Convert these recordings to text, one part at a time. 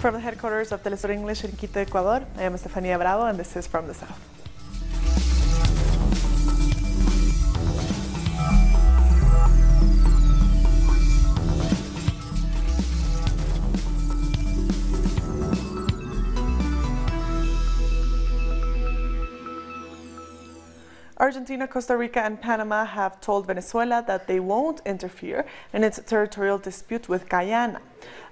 From the headquarters of Telesur English in Quito, Ecuador, I am Estefania Bravo, and this is From the South. Argentina, Costa Rica, and Panama have told Venezuela that they won't interfere in its territorial dispute with Guyana.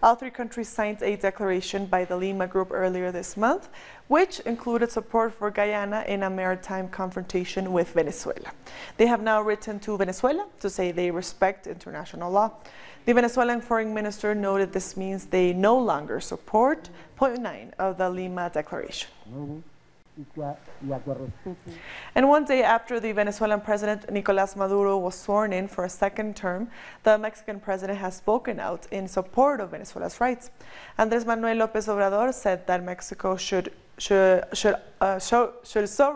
All three countries signed a declaration by the Lima Group earlier this month, which included support for Guyana in a maritime confrontation with Venezuela. They have now written to Venezuela to say they respect international law. The Venezuelan foreign minister noted this means they no longer support point 9 of the Lima Declaration. And one day after the Venezuelan president Nicolás Maduro was sworn in for a second term, the Mexican president has spoken out in support of Venezuela's rights. Andrés Manuel López Obrador said that Mexico should show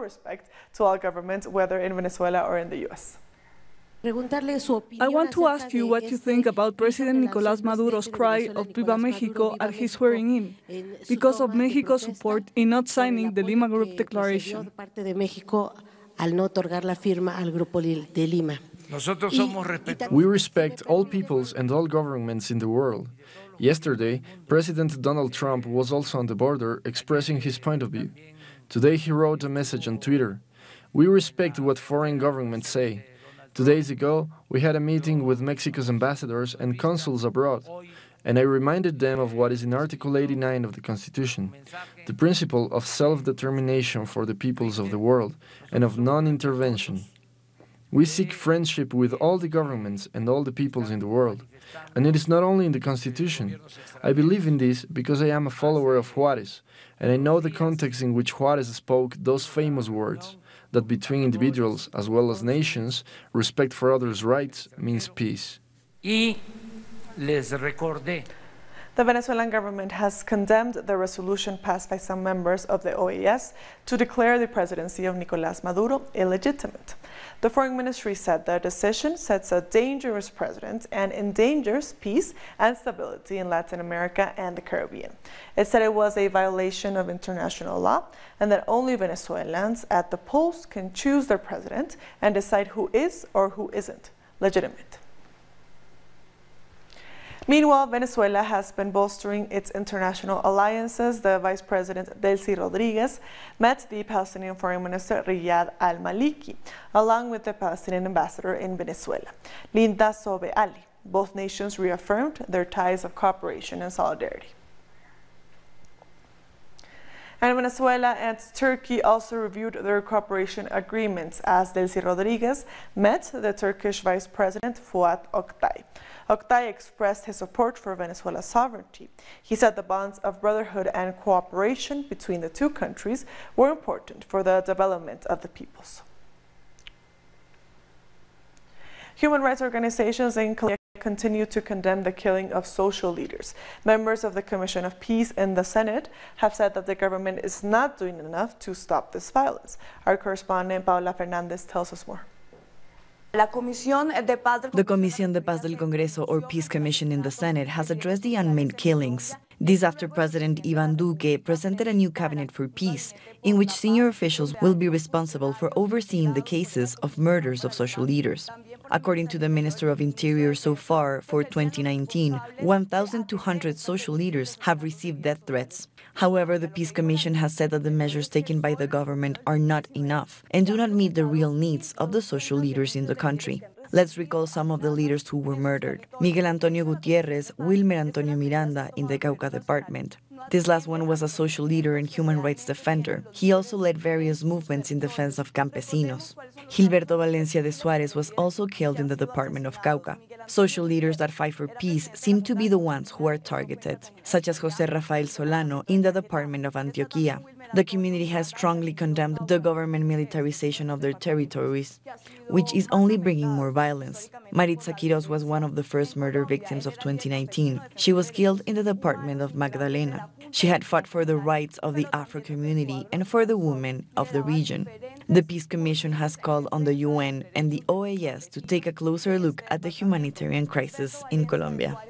respect to all governments, whether in Venezuela or in the U.S. I want to ask you what you think about President Nicolás Maduro's cry of Viva Mexico at his swearing in, because of Mexico's support in not signing the Lima Group Declaration. We respect all peoples and all governments in the world. Yesterday, President Donald Trump was also on the border expressing his point of view. Today he wrote a message on Twitter. We respect what foreign governments say. 2 days ago, we had a meeting with Mexico's ambassadors and consuls abroad, and I reminded them of what is in Article 89 of the Constitution, the principle of self-determination for the peoples of the world and of non-intervention. We seek friendship with all the governments and all the peoples in the world, and it is not only in the Constitution. I believe in this because I am a follower of Juárez, and I know the context in which Juárez spoke those famous words, that between individuals as well as nations, respect for others' rights means peace. The Venezuelan government has condemned the resolution passed by some members of the OAS to declare the presidency of Nicolás Maduro illegitimate. The foreign ministry said the decision sets a dangerous precedent and endangers peace and stability in Latin America and the Caribbean. It said it was a violation of international law and that only Venezuelans at the polls can choose their president and decide who is or who isn't legitimate. Meanwhile, Venezuela has been bolstering its international alliances. The Vice President Delcy Rodriguez met the Palestinian Foreign Minister Riyad al-Maliki, along with the Palestinian ambassador in Venezuela, Linda Sobe Ali. Both nations reaffirmed their ties of cooperation and solidarity. And Venezuela and Turkey also reviewed their cooperation agreements as Delcy Rodriguez met the Turkish Vice President Fuat Oktay. Oktay expressed his support for Venezuela's sovereignty. He said the bonds of brotherhood and cooperation between the two countries were important for the development of the peoples. Human rights organizations in Colombia continue to condemn the killing of social leaders. Members of the Commission of Peace in the Senate have said that the government is not doing enough to stop this violence. Our correspondent Paula Fernandez tells us more. The Comisión de Paz del Congreso, or Peace Commission in the Senate, has addressed the unmanned killings. This after President Iván Duque presented a new cabinet for peace, in which senior officials will be responsible for overseeing the cases of murders of social leaders. According to the Minister of Interior, so far, for 2019, 1,200 social leaders have received death threats. However, the Peace Commission has said that the measures taken by the government are not enough and do not meet the real needs of the social leaders in the country. Let's recall some of the leaders who were murdered. Miguel Antonio Gutiérrez, Wilmer Antonio Miranda in the Cauca department. This last one was a social leader and human rights defender. He also led various movements in defense of campesinos. Gilberto Valencia de Suárez was also killed in the department of Cauca. Social leaders that fight for peace seem to be the ones who are targeted, such as José Rafael Solano in the department of Antioquia. The community has strongly condemned the government militarization of their territories, which is only bringing more violence. Maritza Quiroz was one of the first murder victims of 2019. She was killed in the department of Magdalena. She had fought for the rights of the Afro community and for the women of the region. The Peace Commission has called on the UN and the OAS to take a closer look at the humanitarian crisis in Colombia.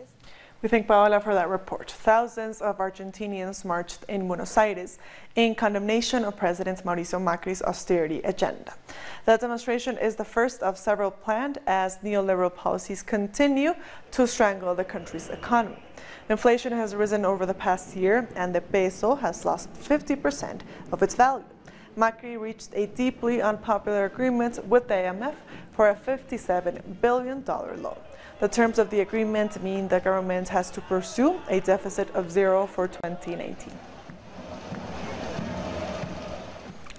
We thank Paola for that report. Thousands of Argentinians marched in Buenos Aires in condemnation of President Mauricio Macri's austerity agenda. The demonstration is the first of several planned as neoliberal policies continue to strangle the country's economy. Inflation has risen over the past year and the peso has lost 50% of its value. Macri reached a deeply unpopular agreement with the IMF for a $57 billion loan. The terms of the agreement mean the government has to pursue a deficit of zero for 2019.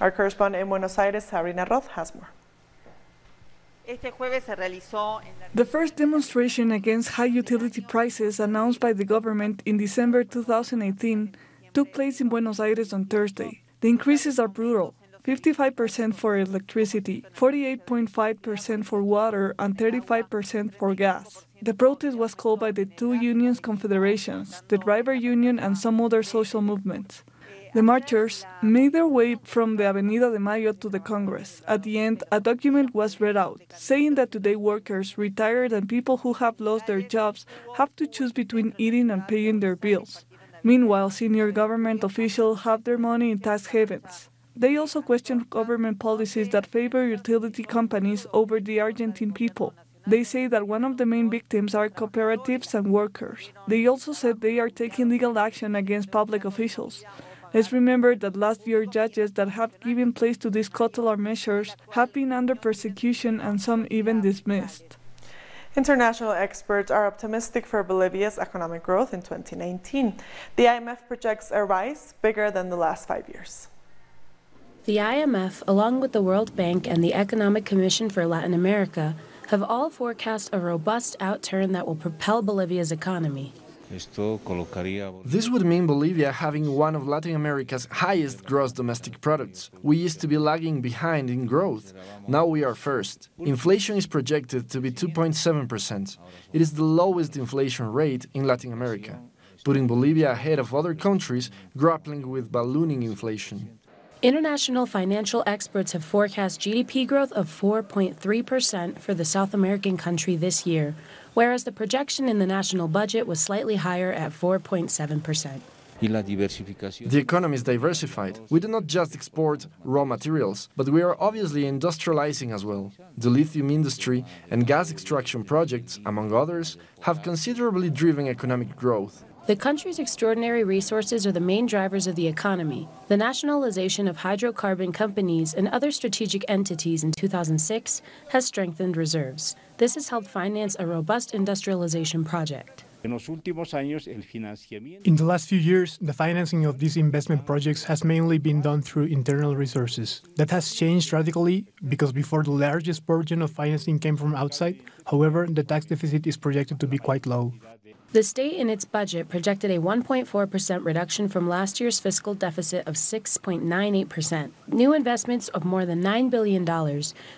Our correspondent in Buenos Aires, Sabrina Roth, has more. The first demonstration against high utility prices announced by the government in December 2018 took place in Buenos Aires on Thursday. The increases are brutal. 55% for electricity, 48.5% for water, and 35% for gas. The protest was called by the two unions' confederations, the driver union and some other social movements. The marchers made their way from the Avenida de Mayo to the Congress. At the end, a document was read out, saying that today workers, retired, and people who have lost their jobs have to choose between eating and paying their bills. Meanwhile, senior government officials have their money in tax havens. They also questioned government policies that favor utility companies over the Argentine people. They say that one of the main victims are cooperatives and workers. They also said they are taking legal action against public officials. Let's remember that last year judges that have given place to these cautelar measures have been under persecution and some even dismissed. International experts are optimistic for Bolivia's economic growth in 2019. The IMF projects a rise bigger than the last 5 years. The IMF, along with the World Bank and the Economic Commission for Latin America, have all forecast a robust outturn that will propel Bolivia's economy. This would mean Bolivia having one of Latin America's highest gross domestic products. We used to be lagging behind in growth. Now we are first. Inflation is projected to be 2.7%. It is the lowest inflation rate in Latin America, putting Bolivia ahead of other countries grappling with ballooning inflation. International financial experts have forecast GDP growth of 4.3% for the South American country this year, whereas the projection in the national budget was slightly higher at 4.7%. The economy is diversified. We do not just export raw materials, but we are obviously industrializing as well. The lithium industry and gas extraction projects, among others, have considerably driven economic growth. The country's extraordinary resources are the main drivers of the economy. The nationalization of hydrocarbon companies and other strategic entities in 2006 has strengthened reserves. This has helped finance a robust industrialization project. In the last few years, the financing of these investment projects has mainly been done through internal resources. That has changed radically because before the largest portion of financing came from outside. However, the tax deficit is projected to be quite low. The state in its budget projected a 1.4% reduction from last year's fiscal deficit of 6.98%. New investments of more than $9 billion,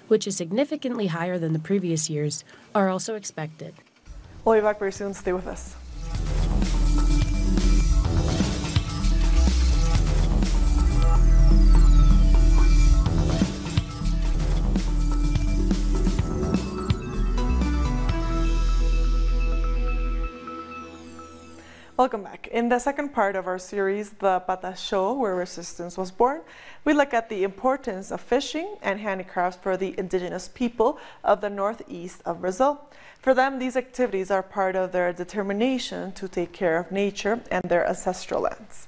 which is significantly higher than the previous years, are also expected. We'll be back very soon. Stay with us. Welcome back. In the second part of our series, the Pataxo, where resistance was born, we look at the importance of fishing and handicrafts for the indigenous people of the northeast of Brazil. For them, these activities are part of their determination to take care of nature and their ancestral lands.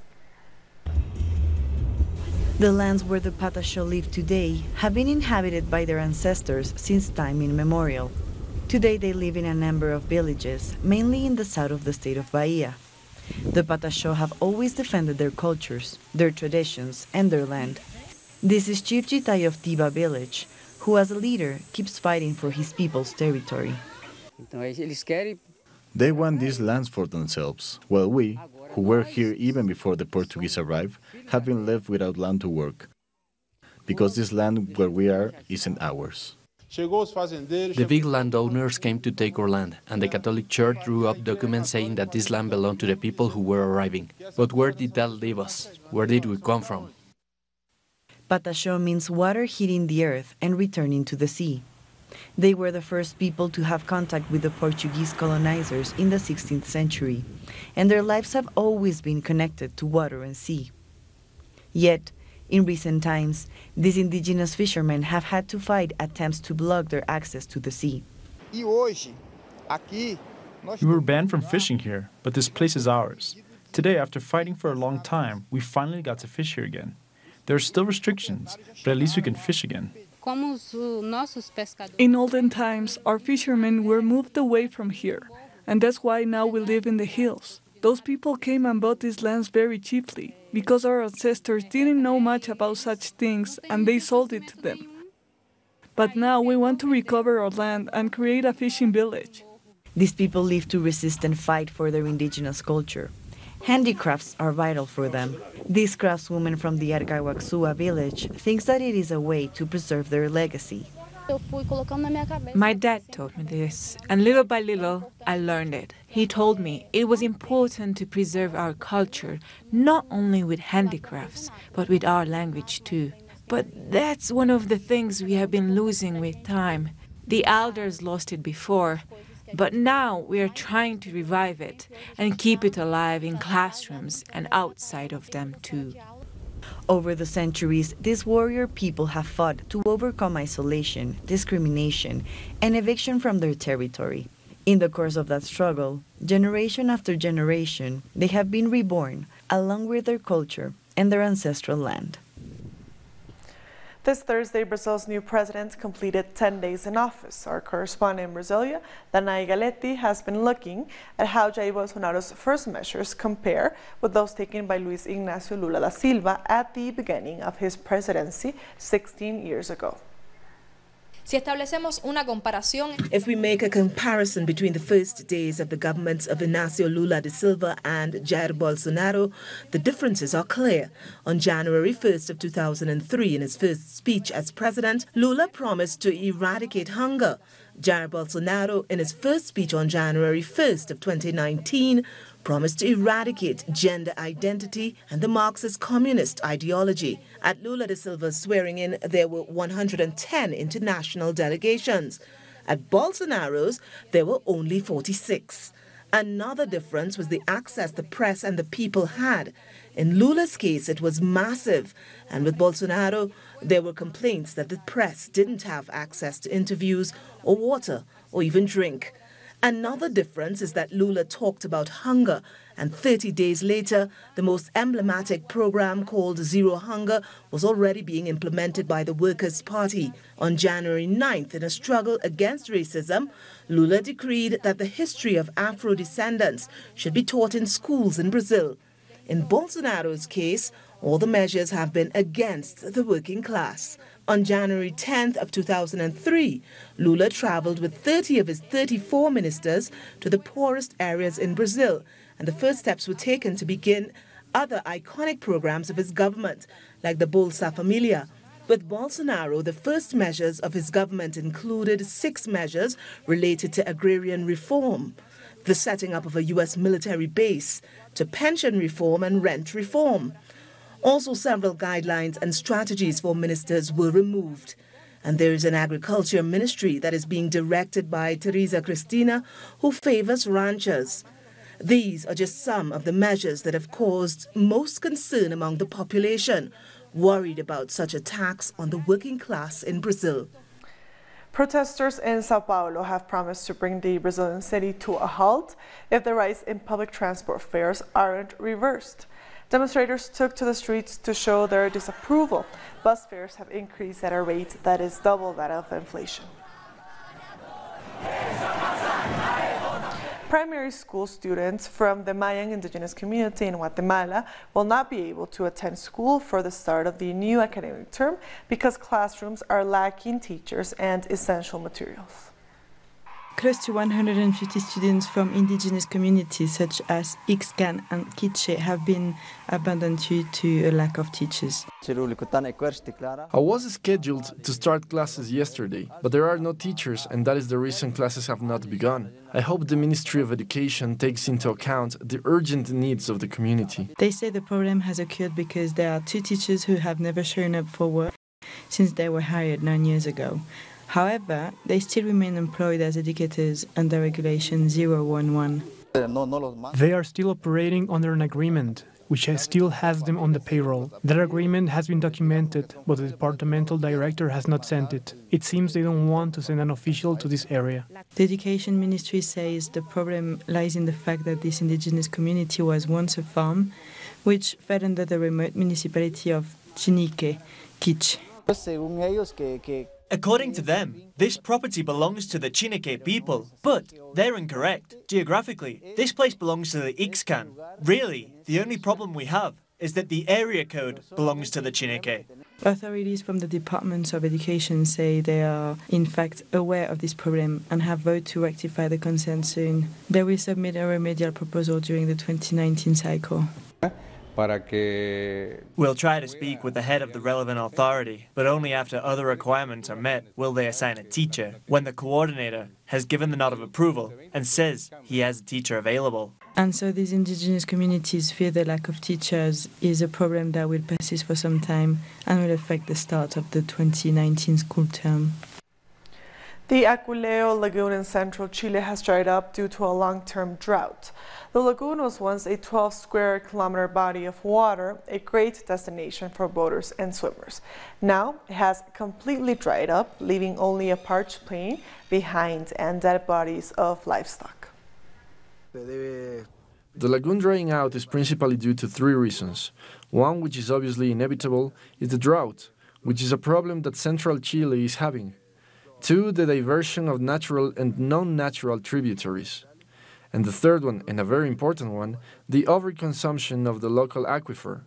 The lands where the Pataxo live today have been inhabited by their ancestors since time immemorial. Today they live in a number of villages, mainly in the south of the state of Bahia. The Pataxo have always defended their cultures, their traditions, and their land. This is Chief Jitai of Tiba village, who as a leader keeps fighting for his people's territory. They want these lands for themselves, while we, who were here even before the Portuguese arrived, have been left without land to work, because this land where we are isn't ours. The big landowners came to take our land, and the Catholic Church drew up documents saying that this land belonged to the people who were arriving. But where did that leave us? Where did we come from? Pataxo means water hitting the earth and returning to the sea. They were the first people to have contact with the Portuguese colonizers in the 16th century, and their lives have always been connected to water and sea. Yet, in recent times, these indigenous fishermen have had to fight attempts to block their access to the sea. We were banned from fishing here, but this place is ours. Today, after fighting for a long time, we finally got to fish here again. There are still restrictions, but at least we can fish again. In olden times, our fishermen were moved away from here, and that's why now we live in the hills. Those people came and bought these lands very cheaply, because our ancestors didn't know much about such things and they sold it to them. But now we want to recover our land and create a fishing village. These people live to resist and fight for their indigenous culture. Handicrafts are vital for them. This craftswoman from the Argawaxua village thinks that it is a way to preserve their legacy. My dad taught me this, and little by little, I learned it. He told me it was important to preserve our culture, not only with handicrafts, but with our language too. But that's one of the things we have been losing with time. The elders lost it before, but now we are trying to revive it and keep it alive in classrooms and outside of them too. Over the centuries, these warrior people have fought to overcome isolation, discrimination, and eviction from their territory. In the course of that struggle, generation after generation, they have been reborn, along with their culture and their ancestral land. This Thursday, Brazil's new president completed 10 days in office. Our correspondent in Brasilia, Danai Galetti, has been looking at how Jair Bolsonaro's first measures compare with those taken by Luis Ignacio Lula da Silva at the beginning of his presidency 16 years ago. If we make a comparison between the first days of the governments of Ignacio Lula da Silva and Jair Bolsonaro, the differences are clear. On January 1st of 2003, in his first speech as president, Lula promised to eradicate hunger. Jair Bolsonaro, in his first speech on January 1st of 2019, promised to eradicate gender identity and the Marxist communist ideology. At Lula da Silva's swearing-in, there were 110 international delegations. At Bolsonaro's, there were only 46. Another difference was the access the press and the people had. In Lula's case, it was massive, and with Bolsonaro, there were complaints that the press didn't have access to interviews or water or even drink. Another difference is that Lula talked about hunger, and 30 days later, the most emblematic program called Zero Hunger was already being implemented by the Workers' Party. On January 9th, in a struggle against racism, Lula decreed that the history of Afro-descendants should be taught in schools in Brazil. In Bolsonaro's case, all the measures have been against the working class. On January 10th of 2003, Lula traveled with 30 of his 34 ministers to the poorest areas in Brazil, and the first steps were taken to begin other iconic programs of his government, like the Bolsa Familia. With Bolsonaro, the first measures of his government included 6 measures related to agrarian reform, the setting up of a U.S. military base, to pension reform and rent reform. Also, several guidelines and strategies for ministers were removed. And there is an agriculture ministry that is being directed by Teresa Cristina, who favors ranchers. These are just some of the measures that have caused most concern among the population, worried about such attacks on the working class in Brazil. Protesters in Sao Paulo have promised to bring the Brazilian city to a halt if the rise in public transport fares aren't reversed. Demonstrators took to the streets to show their disapproval. Bus fares have increased at a rate that is double that of inflation. Primary school students from the Mayan indigenous community in Guatemala will not be able to attend school for the start of the new academic term because classrooms are lacking teachers and essential materials. Close to 150 students from indigenous communities such as Ixcan and Quiche have been abandoned due to a lack of teachers. I was scheduled to start classes yesterday, but there are no teachers, and that is the reason classes have not begun. I hope the Ministry of Education takes into account the urgent needs of the community. They say the problem has occurred because there are 2 teachers who have never shown up for work since they were hired 9 years ago. However, they still remain employed as educators under Regulation 011. They are still operating under an agreement, which still has them on the payroll. That agreement has been documented, but the departmental director has not sent it. It seems they don't want to send an official to this area. The Education Ministry says the problem lies in the fact that this indigenous community was once a farm, which fell under the remote municipality of Chinique, Quiche. According to them, this property belongs to the Chinique people, but they're incorrect. Geographically, this place belongs to the Ixcan. Really, the only problem we have is that the area code belongs to the Chinique. Authorities from the Departments of Education say they are, in fact, aware of this problem and have vowed to rectify the concern soon. They will submit a remedial proposal during the 2019 cycle. We'll try to speak with the head of the relevant authority, but only after other requirements are met will they assign a teacher, when the coordinator has given the nod of approval and says he has a teacher available. And so these indigenous communities fear the lack of teachers is a problem that will persist for some time and will affect the start of the 2019 school term. The Aculeo Lagoon in central Chile has dried up due to a long-term drought. The lagoon was once a 12-square-kilometer body of water, a great destination for boaters and swimmers. Now it has completely dried up, leaving only a parched plain behind and dead bodies of livestock. The lagoon drying out is principally due to three reasons. One, which is obviously inevitable, is the drought, which is a problem that central Chile is having. Two, the diversion of natural and non-natural tributaries. And the third one, and a very important one, the overconsumption of the local aquifer.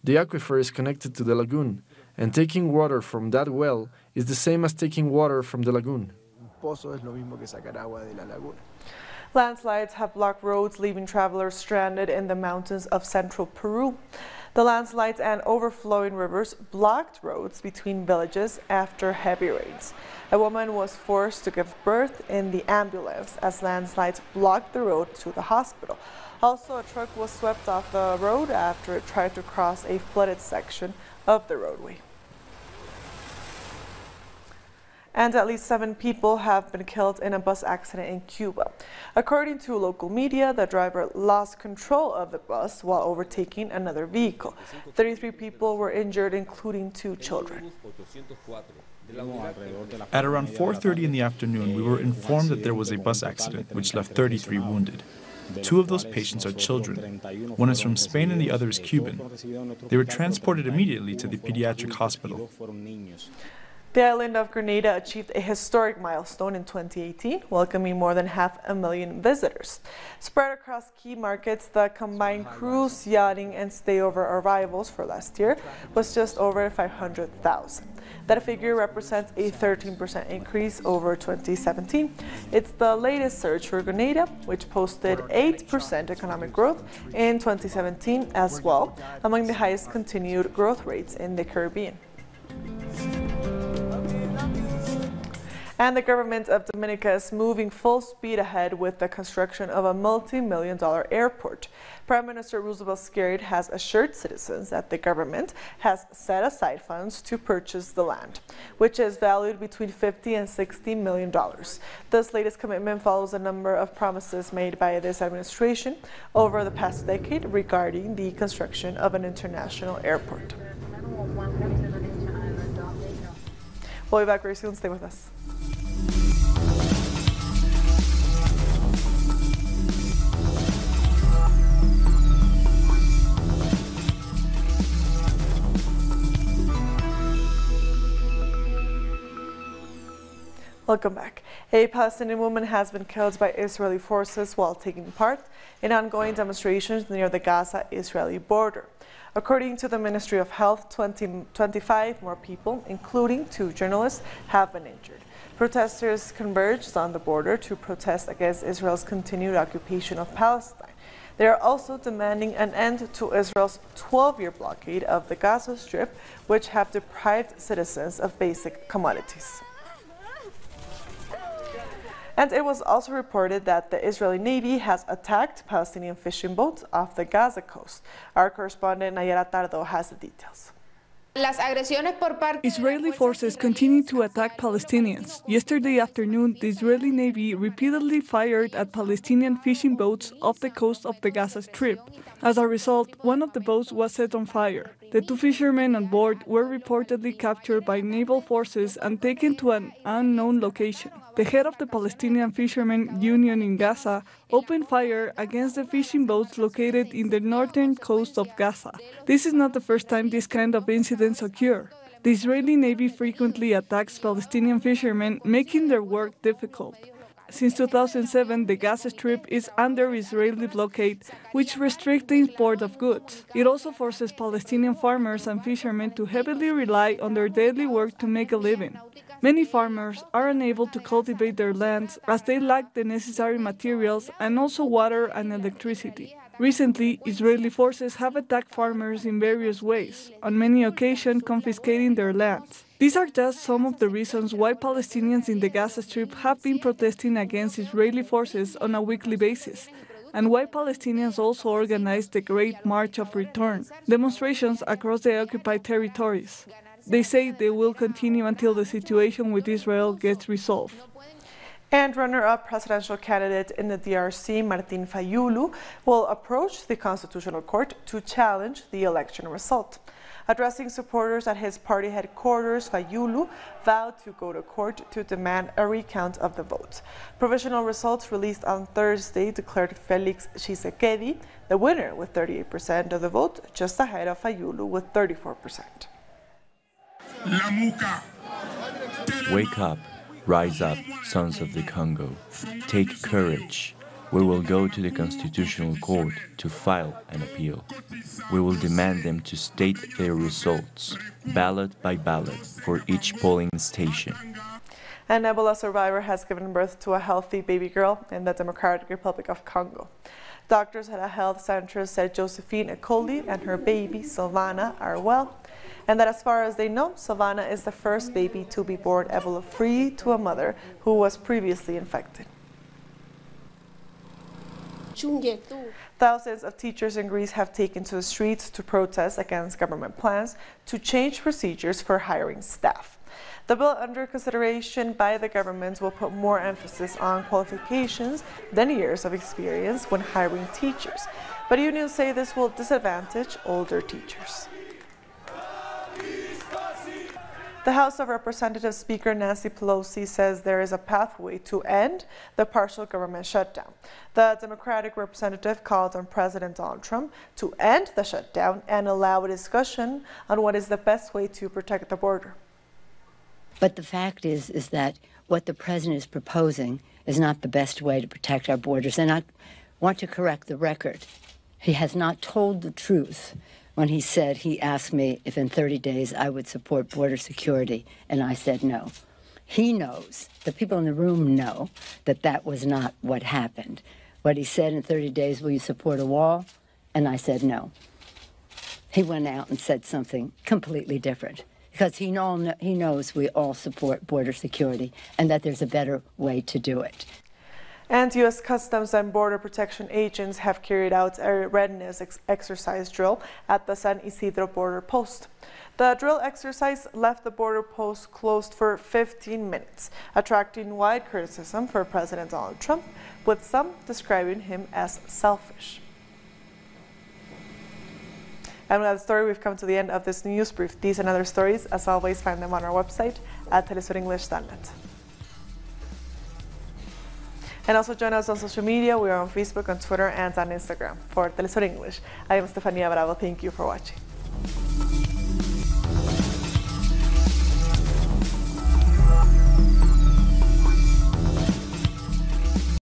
The aquifer is connected to the lagoon, and taking water from that well is the same as taking water from the lagoon. Landslides have blocked roads, leaving travelers stranded in the mountains of central Peru. The landslides and overflowing rivers blocked roads between villages after heavy rains. A woman was forced to give birth in the ambulance as landslides blocked the road to the hospital. Also, a truck was swept off the road after it tried to cross a flooded section of the roadway. And at least 7 people have been killed in a bus accident in Cuba. According to local media, the driver lost control of the bus while overtaking another vehicle. 33 people were injured, including 2 children. At around 4:30 in the afternoon, we were informed that there was a bus accident, which left 33 wounded. 2 of those patients are children. One is from Spain and the other is Cuban. They were transported immediately to the pediatric hospital. The island of Grenada achieved a historic milestone in 2018, welcoming more than 500,000 visitors. Spread across key markets, the combined cruise, yachting, and stayover arrivals for last year was just over 500,000. That figure represents a 13% increase over 2017. It's the latest surge for Grenada, which posted 8% economic growth in 2017 as well, among the highest continued growth rates in the Caribbean. And the government of Dominica is moving full speed ahead with the construction of a multi-million-dollar airport. Prime Minister Roosevelt Skerrit has assured citizens that the government has set aside funds to purchase the land, which is valued between $50 and $60 million. This latest commitment follows a number of promises made by this administration over the past decade regarding the construction of an international airport. We'll be back very soon. Stay with us. Welcome back. A Palestinian woman has been killed by Israeli forces while taking part in ongoing demonstrations near the Gaza-Israeli border. According to the Ministry of Health, 25 more people, including 2 journalists, have been injured. Protesters converged on the border to protest against Israel's continued occupation of Palestine. They are also demanding an end to Israel's 12-year blockade of the Gaza Strip, which have deprived citizens of basic commodities. And it was also reported that the Israeli Navy has attacked Palestinian fishing boats off the Gaza coast. Our correspondent Nayara Tardo has the details. Israeli forces continue to attack Palestinians. Yesterday afternoon, the Israeli Navy repeatedly fired at Palestinian fishing boats off the coast of the Gaza Strip. As a result, one of the boats was set on fire. The two fishermen on board were reportedly captured by naval forces and taken to an unknown location. The head of the Palestinian Fishermen Union in Gaza opened fire against the fishing boats located in the northern coast of Gaza. This is not the first time this kind of incidents occur. The Israeli Navy frequently attacks Palestinian fishermen, making their work difficult. Since 2007, the Gaza Strip is under Israeli blockade, which restricts the import of goods. It also forces Palestinian farmers and fishermen to heavily rely on their daily work to make a living. Many farmers are unable to cultivate their lands as they lack the necessary materials and also water and electricity. Recently, Israeli forces have attacked farmers in various ways, on many occasions confiscating their lands. These are just some of the reasons why Palestinians in the Gaza Strip have been protesting against Israeli forces on a weekly basis, and why Palestinians also organized the Great March of Return, demonstrations across the occupied territories. They say they will continue until the situation with Israel gets resolved. And runner-up presidential candidate in the DRC, Martin Fayulu, will approach the Constitutional Court to challenge the election result. Addressing supporters at his party headquarters, Fayulu vowed to go to court to demand a recount of the votes. Provisional results released on Thursday declared Felix Tshisekedi the winner with 38% of the vote, just ahead of Fayulu with 34%. Wake up, rise up, sons of the Congo. Take courage. We will go to the Constitutional Court to file an appeal. We will demand them to state their results, ballot by ballot, for each polling station. An Ebola survivor has given birth to a healthy baby girl in the Democratic Republic of Congo. Doctors at a health center said Josephine Ecoli and her baby, Silvana, are well, and that as far as they know, Silvana is the first baby to be born Ebola-free to a mother who was previously infected. Thousands of teachers in Greece have taken to the streets to protest against government plans to change procedures for hiring staff. The bill under consideration by the government will put more emphasis on qualifications than years of experience when hiring teachers, but unions say this will disadvantage older teachers. The House of Representatives Speaker Nancy Pelosi says there is a pathway to end the partial government shutdown. The Democratic representative called on President Donald Trump to end the shutdown and allow a discussion on what is the best way to protect the border. But the fact is that what the president is proposing is not the best way to protect our borders. And I want to correct the record. He has not told the truth when he said he asked me if in 30 days I would support border security, and I said no. He knows, the people in the room know, that that was not what happened. What he said in 30 days, will you support a wall? And I said no. He went out and said something completely different, because he knows we all support border security and that there's a better way to do it. And U.S. Customs and Border Protection agents have carried out a readiness exercise drill at the San Isidro border post. The drill exercise left the border post closed for 15 minutes, attracting wide criticism for President Donald Trump, with some describing him as selfish. And with that story, we've come to the end of this news brief. These and other stories, as always, find them on our website at telesurenglish.net. And also join us on social media. We are on Facebook, on Twitter, and on Instagram for Telesur English. I am Stefania Bravo. Thank you for watching.